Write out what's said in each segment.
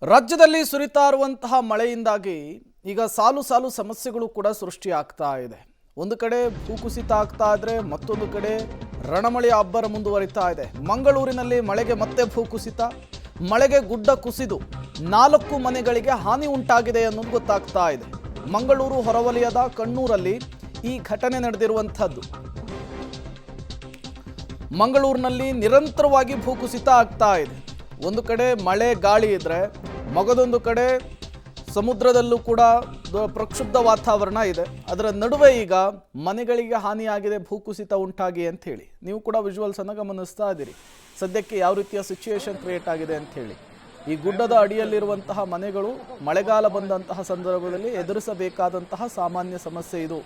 ರಾಜ್ಯದಲ್ಲಿ ಸುರಿತಾ ಇರುವಂತಹ ಮಳೆಯಿಂದಾಗಿ ಈಗ ಸಾಲು ಸಾಲು ಸಮಸ್ಯೆಗಳು ಕೂಡ ಸೃಷ್ಟಿಯಾಗ್ತಾ ಇದೆ. ಒಂದು ಕಡೆ ಭೂಕುಸಿತ ಆಗ್ತಾ ಇದ್ರೆ ಮತ್ತೊಂದು ಕಡೆ ರಣಮಳೆಯ ಅಬ್ಬರ ಮುಂದುವರಿತಾ ಇದೆ. ಮಂಗಳೂರಿನಲ್ಲಿ ಮಳೆಗೆ ಮತ್ತೆ ಭೂಕುಸಿತ, ಮಳೆಗೆ ಗುಡ್ಡ ಕುಸಿದು 4 ಮನೆಗಳಿಗೆ ಹಾನಿ ಉಂಟಾಗಿದೆ ಅನ್ನೋದು ಗೊತ್ತಾಗ್ತಾ ಇದೆ. ಮಂಗಳೂರು ಹೊರವಲಯದ ಕಣ್ಣೂರಲ್ಲಿ ಈ ಘಟನೆ ನಡೆದಿರುವಂಥದ್ದು. ಮಂಗಳೂರಿನಲ್ಲಿ ನಿರಂತರವಾಗಿ ಭೂಕುಸಿತ ಆಗ್ತಾ ಇದೆ. ಒಂದು ಕಡೆ ಮಳೆ ಗಾಳಿ ಇದ್ರೆ ಮಗದೊಂದು ಕಡೆ ಸಮುದ್ರದಲ್ಲೂ ಕೂಡ ಪ್ರಕ್ಷುಬ್ಧ ವಾತಾವರಣ ಇದೆ. ಅದರ ನಡುವೆ ಈಗ ಮನೆಗಳಿಗೆ ಹಾನಿಯಾಗಿದೆ ಭೂಕುಸಿತ ಉಂಟಾಗಿ ಅಂತ ಹೇಳಿ ನೀವು ಕೂಡ ವಿಜುವಲ್ಸ್ ಅನ್ನು ಗಮನಿಸ್ತಾ ಇದ್ದೀರಿ. ಸದ್ಯಕ್ಕೆ ಯಾವ ರೀತಿಯ ಸಿಚುಯೇಷನ್ ಕ್ರಿಯೇಟ್ ಆಗಿದೆ ಅಂತ ಹೇಳಿ ಈ ಗುಡ್ಡದ ಅಡಿಯಲ್ಲಿರುವಂತಹ ಮನೆಗಳು ಮಳೆಗಾಲ ಬಂದಂತಹ ಸಂದರ್ಭದಲ್ಲಿ ಎದುರಿಸಬೇಕಾದಂತಹ ಸಾಮಾನ್ಯ ಸಮಸ್ಯೆ ಇದು.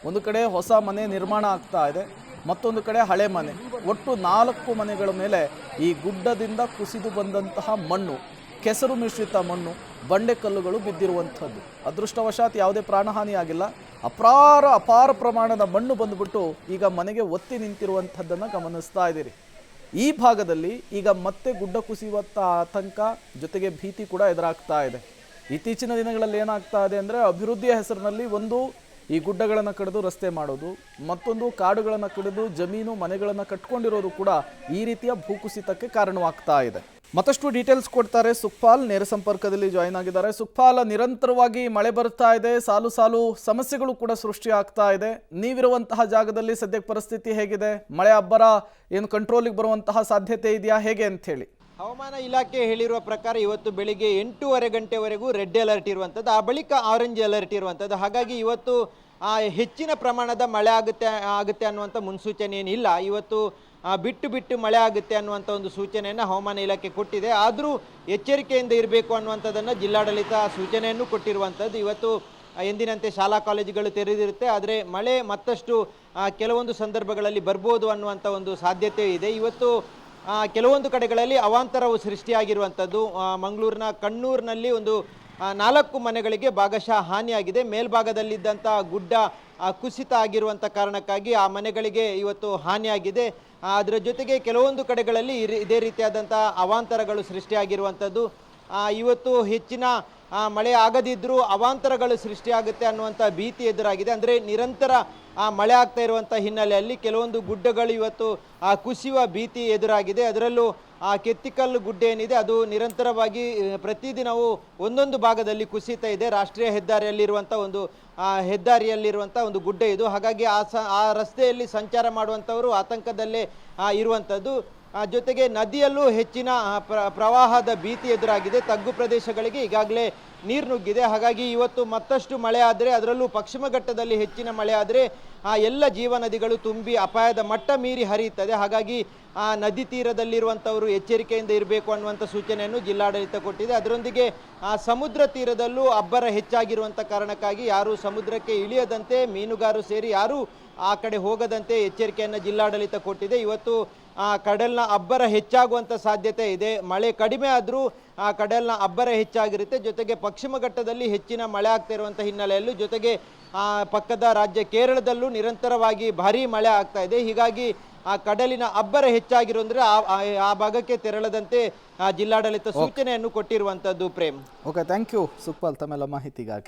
ಒಂದು ಕಡೆ ಹೊಸ ಮನೆ ನಿರ್ಮಾಣ ಆಗ್ತಾ ಇದೆ, ಮತ್ತೊಂದು ಕಡೆ ಹಳೆ ಮನೆ. ಒಟ್ಟು 4 ಮನೆಗಳ ಮೇಲೆ ಈ ಗುಡ್ಡದಿಂದ ಕುಸಿದು ಬಂದಂತಹ ಮಣ್ಣು, ಕೆಸರು ಮಿಶ್ರಿತ ಮಣ್ಣು, ಬಂಡೆಕಲ್ಲುಗಳು ಬಿದ್ದಿರುವಂಥದ್ದು. ಅದೃಷ್ಟವಶಾತ್ ಯಾವುದೇ ಪ್ರಾಣಹಾನಿ ಆಗಿಲ್ಲ. ಅಪಾರ ಪ್ರಮಾಣದ ಮಣ್ಣು ಬಂದುಬಿಟ್ಟು ಈಗ ಮನೆಗೆ ಒತ್ತಿ ನಿಂತಿರುವಂಥದ್ದನ್ನು ಗಮನಿಸ್ತಾ ಇದ್ದೀರಿ. ಈ ಭಾಗದಲ್ಲಿ ಈಗ ಮತ್ತೆ ಗುಡ್ಡ ಕುಸಿಯುವಂಥ ಆತಂಕ ಜೊತೆಗೆ ಭೀತಿ ಕೂಡ ಎದುರಾಗ್ತಾ ಇದೆ. ಇತ್ತೀಚಿನ ದಿನಗಳಲ್ಲಿ ಏನಾಗ್ತಾ ಇದೆ ಅಂದರೆ ಅಭಿವೃದ್ಧಿಯ ಹೆಸರಿನಲ್ಲಿ ಒಂದು ಈ ಗುಡ್ಡಗಳನ್ನು ಕಡಿದು ರಸ್ತೆ ಮಾಡೋದು, ಮತ್ತೊಂದು ಕಾಡುಗಳನ್ನು ಕಡಿದು ಜಮೀನು ಮನೆಗಳನ್ನು ಕಟ್ಕೊಂಡಿರೋದು ಕೂಡ ಈ ರೀತಿಯ ಭೂಕುಸಿತಕ್ಕೆ ಕಾರಣವಾಗ್ತಾ ಇದೆ. ಮತ್ತಷ್ಟು ಡೀಟೇಲ್ಸ್ ಕೊಡ್ತಾರೆ ಸುಖಪಾಲ್, ನೇರ ಸಂಪರ್ಕದಲ್ಲಿ ಜಾಯಿನ್ ಆಗಿದ್ದಾರೆ. ಸುಖಪಾಲ್, ನಿರಂತರವಾಗಿ ಮಳೆ ಬರ್ತಾ ಇದೆ, ಸಾಲು ಸಾಲು ಸಮಸ್ಯೆಗಳು ಕೂಡ ಸೃಷ್ಟಿ ಆಗ್ತಾ ಇದೆ. ನೀವಿರುವಂತಹ ಜಾಗದಲ್ಲಿ ಸದ್ಯಕ್ಕೆ ಪರಿಸ್ಥಿತಿ ಹೇಗಿದೆ? ಮಳೆ ಅಬ್ಬರ ಏನು ಕಂಟ್ರೋಲಿಗೆ ಬರುವಂತಹ ಸಾಧ್ಯತೆ ಇದೆಯಾ, ಹೇಗೆ ಅಂತ ಹೇಳಿ? ಹವಾಮಾನ ಇಲಾಖೆ ಹೇಳಿರುವ ಪ್ರಕಾರ ಇವತ್ತು ಬೆಳಿಗ್ಗೆ 8:30 ಗಂಟೆವರೆಗೂ ರೆಡ್ ಅಲರ್ಟ್ ಇರುವಂಥದ್ದು, ಆ ಬಳಿಕ ಆರೆಂಜ್ ಅಲರ್ಟ್ ಇರುವಂಥದ್ದು. ಹಾಗಾಗಿ ಇವತ್ತು ಹೆಚ್ಚಿನ ಪ್ರಮಾಣದ ಮಳೆ ಆಗುತ್ತೆ ಅನ್ನುವಂಥ ಮುನ್ಸೂಚನೆ ಏನಿಲ್ಲ. ಇವತ್ತು ಬಿಟ್ಟು ಮಳೆ ಆಗುತ್ತೆ ಅನ್ನುವಂಥ ಒಂದು ಸೂಚನೆಯನ್ನು ಹವಾಮಾನ ಇಲಾಖೆ ಕೊಟ್ಟಿದೆ. ಆದರೂ ಎಚ್ಚರಿಕೆಯಿಂದ ಇರಬೇಕು ಅನ್ನುವಂಥದ್ದನ್ನು ಜಿಲ್ಲಾಡಳಿತ ಸೂಚನೆಯನ್ನು ಕೊಟ್ಟಿರುವಂಥದ್ದು. ಇವತ್ತು ಎಂದಿನಂತೆ ಶಾಲಾ ಕಾಲೇಜುಗಳು ತೆರೆದಿರುತ್ತೆ, ಆದರೆ ಮಳೆ ಮತ್ತಷ್ಟು ಕೆಲವೊಂದು ಸಂದರ್ಭಗಳಲ್ಲಿ ಬರ್ಬೋದು ಅನ್ನುವಂಥ ಒಂದು ಸಾಧ್ಯತೆ ಇದೆ. ಇವತ್ತು ಕೆಲವೊಂದು ಕಡೆಗಳಲ್ಲಿ ಅವಾಂತರವು ಸೃಷ್ಟಿಯಾಗಿರುವಂಥದ್ದು. ಮಂಗಳೂರಿನ ಕಣ್ಣೂರಿನಲ್ಲಿ ಒಂದು 4 ಮನೆಗಳಿಗೆ ಭಾಗಶಃ ಹಾನಿಯಾಗಿದೆ. ಮೇಲ್ಭಾಗದಲ್ಲಿದ್ದಂಥ ಗುಡ್ಡ ಕುಸಿತ ಆಗಿರುವಂಥ ಕಾರಣಕ್ಕಾಗಿ ಆ ಮನೆಗಳಿಗೆ ಇವತ್ತು ಹಾನಿಯಾಗಿದೆ. ಅದರ ಜೊತೆಗೆ ಕೆಲವೊಂದು ಕಡೆಗಳಲ್ಲಿ ಇದೇ ರೀತಿಯಾದಂಥ ಅವಾಂತರಗಳು ಸೃಷ್ಟಿಯಾಗಿರುವಂಥದ್ದು. ಇವತ್ತು ಹೆಚ್ಚಿನ ಮಳೆ ಆಗದಿದ್ದರೂ ಅವಾಂತರಗಳು ಸೃಷ್ಟಿಯಾಗುತ್ತೆ ಅನ್ನುವಂಥ ಭೀತಿ ಎದುರಾಗಿದೆ. ಅಂದರೆ ನಿರಂತರ ಮಳೆ ಆಗ್ತಾ ಇರುವಂಥ ಹಿನ್ನೆಲೆಯಲ್ಲಿ ಕೆಲವೊಂದು ಗುಡ್ಡಗಳು ಇವತ್ತು ಕುಸಿಯುವ ಭೀತಿ ಎದುರಾಗಿದೆ. ಅದರಲ್ಲೂ ಕೆತ್ತಿಕಲ್ಲು ಗುಡ್ಡ ಏನಿದೆ ಅದು ನಿರಂತರವಾಗಿ ಪ್ರತಿದಿನವೂ ಒಂದೊಂದು ಭಾಗದಲ್ಲಿ ಕುಸಿತ ಇದೆ. ರಾಷ್ಟ್ರೀಯ ಹೆದ್ದಾರಿಯಲ್ಲಿರುವಂಥ ಒಂದು ಗುಡ್ಡ ಇದು. ಹಾಗಾಗಿ ಆ ರಸ್ತೆಯಲ್ಲಿ ಸಂಚಾರ ಮಾಡುವಂಥವರು ಆತಂಕದಲ್ಲೇ ಇರುವಂಥದ್ದು. ಜೊತೆಗೆ ನದಿಯಲ್ಲೂ ಹೆಚ್ಚಿನ ಪ್ರವಾಹದ ಭೀತಿ ಎದುರಾಗಿದೆ. ತಗ್ಗು ಪ್ರದೇಶಗಳಿಗೆ ಈಗಾಗಲೇ ನೀರು ನುಗ್ಗಿದೆ. ಹಾಗಾಗಿ ಇವತ್ತು ಮತ್ತಷ್ಟು ಮಳೆ ಆದರೆ, ಅದರಲ್ಲೂ ಪಶ್ಚಿಮ ಘಟ್ಟದಲ್ಲಿ ಹೆಚ್ಚಿನ ಮಳೆ ಆದರೆ ಎಲ್ಲ ಜೀವ ನದಿಗಳು ತುಂಬಿ ಅಪಾಯದ ಮಟ್ಟ ಮೀರಿ ಹರಿಯುತ್ತದೆ. ಹಾಗಾಗಿ ನದಿ ತೀರದಲ್ಲಿರುವಂಥವರು ಎಚ್ಚರಿಕೆಯಿಂದ ಇರಬೇಕು ಅನ್ನುವಂಥ ಸೂಚನೆಯನ್ನು ಜಿಲ್ಲಾಡಳಿತ ಕೊಟ್ಟಿದೆ. ಅದರೊಂದಿಗೆ ಸಮುದ್ರ ತೀರದಲ್ಲೂ ಅಬ್ಬರ ಹೆಚ್ಚಾಗಿರುವಂಥ ಕಾರಣಕ್ಕಾಗಿ ಯಾರು ಸಮುದ್ರಕ್ಕೆ ಇಳಿಯದಂತೆ, ಮೀನುಗಾರರು ಸೇರಿ ಯಾರೂ ಆ ಕಡೆ ಹೋಗದಂತೆ ಎಚ್ಚರಿಕೆಯನ್ನು ಜಿಲ್ಲಾಡಳಿತ ಕೊಟ್ಟಿದೆ. ಇವತ್ತು ಕಡಲ್ನ ಅಬ್ಬರ ಹೆಚ್ಚಾಗುವಂಥ ಸಾಧ್ಯತೆ ಇದೆ. ಮಳೆ ಕಡಿಮೆ ಆದರೂ ಕಡಲ್ನ ಅಬ್ಬರ ಹೆಚ್ಚಾಗಿರುತ್ತೆ. ಜೊತೆಗೆ ಪಶ್ಚಿಮ ಘಟ್ಟದಲ್ಲಿ ಹೆಚ್ಚಿನ ಮಳೆ ಆಗ್ತಾ ಇರುವಂಥ ಹಿನ್ನೆಲೆಯಲ್ಲೂ, ಜೊತೆಗೆ ಪಕ್ಕದ ರಾಜ್ಯ ಕೇರಳದಲ್ಲೂ ನಿರಂತರವಾಗಿ ಭಾರೀ ಮಳೆ ಆಗ್ತಾ ಇದೆ. ಹೀಗಾಗಿ ಕಡಲಿನ ಅಬ್ಬರ ಹೆಚ್ಚಾಗಿರೋದ್ರೆ ಆ ಭಾಗಕ್ಕೆ ತೆರಳದಂತೆ ಜಿಲ್ಲಾಡಳಿತ ಸೂಚನೆಯನ್ನು ಕೊಟ್ಟಿರುವಂಥದ್ದು. Prem, okay, thank you Sukhpal ತಮ್ಮೆಲ್ಲ ಮಾಹಿತಿಗಾಗಿ.